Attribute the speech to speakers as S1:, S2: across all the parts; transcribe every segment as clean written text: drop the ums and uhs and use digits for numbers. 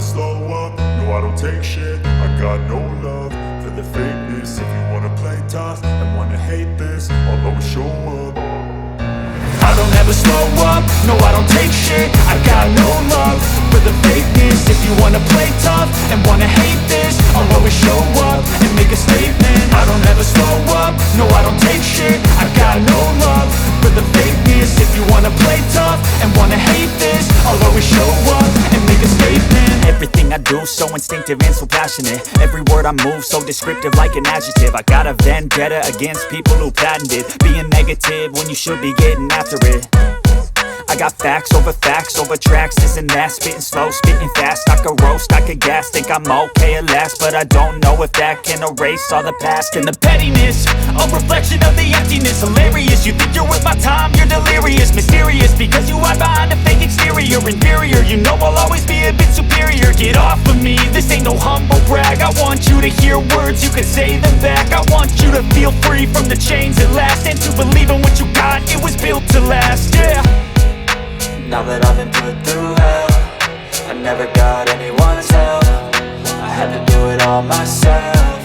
S1: slow up, no I don't take shit. I got no love for the fakeness. If you wanna play tough and wanna hate this, I'll always show up. I don't ever slow up, no I don't take shit. I got no love for the fakeness. If you wanna play tough and wanna hate this, I'll always show up and make a statement. I don't ever slow up, no I don't take shit. I got no love for the fakeness. If you wanna play tough and wanna hate this, I'll always show up and make a statement.
S2: Everything I do so instinctive and so passionate. Every word I move so descriptive like an adjective. I got a vendetta against people who patented being negative when you should be getting after it. I got facts over tracks, this and that. Spitting slow, spitting fast, I could roast, I could gas. Think I'm okay at last, but I don't know if that can erase all the past. And the pettiness, a reflection of the emptiness. Hilarious, you think you're worth my time, you're delirious. Mysterious, because you hide behind a fake exterior. Inferior, you know I'll always be a bit superior. Get off of me, this ain't no humble brag. I want you to hear words, you can say them back. I want you to feel free from the chains at last, and to believe in what you got, it was built to last, yeah.
S3: Now that I've been put through hell, I never got anyone's help. I had to do it all myself.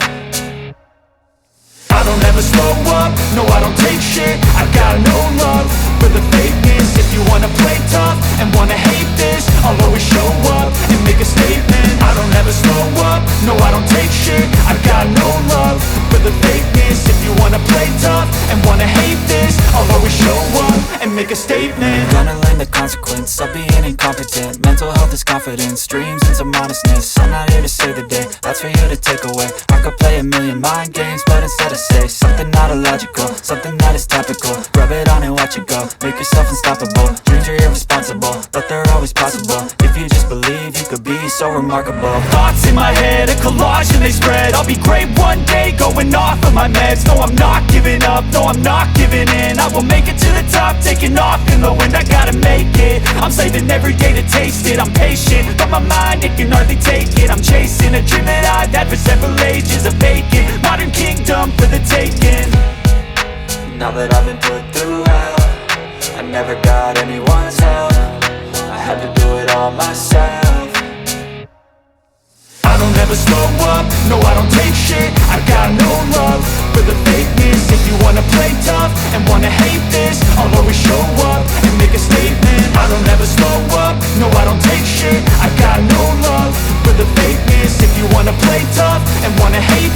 S1: I don't ever slow up, no I don't take shit. I got no love for the fakeness. If you wanna play tough and wanna hate this, I'll always show up and make a statement. I don't ever slow up, no I don't take shit. I got no love for the fakeness. If you wanna play tough and wanna hate this, I'll always show up and make a statement.
S3: Gonna learn the consequence of being incompetent. Mental health is confidence, dreams and some honestness. I'm not here to save the day, that's for you to take away. I could play a million mind games, but instead I say something not illogical, something that is topical. Rub it on and watch it go, make yourself unstoppable. Dreams are irresponsible, but they're always possible. If you just believe, you could be so remarkable.
S2: Thoughts in my head, a collage and they spread. I'll be great one day, going off of my meds. No, I'm not giving up, no, I'm not giving in. I will make it to the top, taking off in the wind. I gotta make it, I'm saving every day to taste it. I'm patient, but my mind, it can hardly take it. I'm chasing a dream that I've had for several ages. A vacant, modern kingdom for the taking.
S3: Now that I've been put through hell, I never got anyone's help. I had to do it all myself.
S1: I don't ever slow up, no I don't take shit. I got no love for the fakeness. If you wanna play tough and wanna hate this, I'll always show up and make a statement. I don't ever slow up, no I don't take shit. I got no love for the fakeness. If you wanna play tough and wanna hate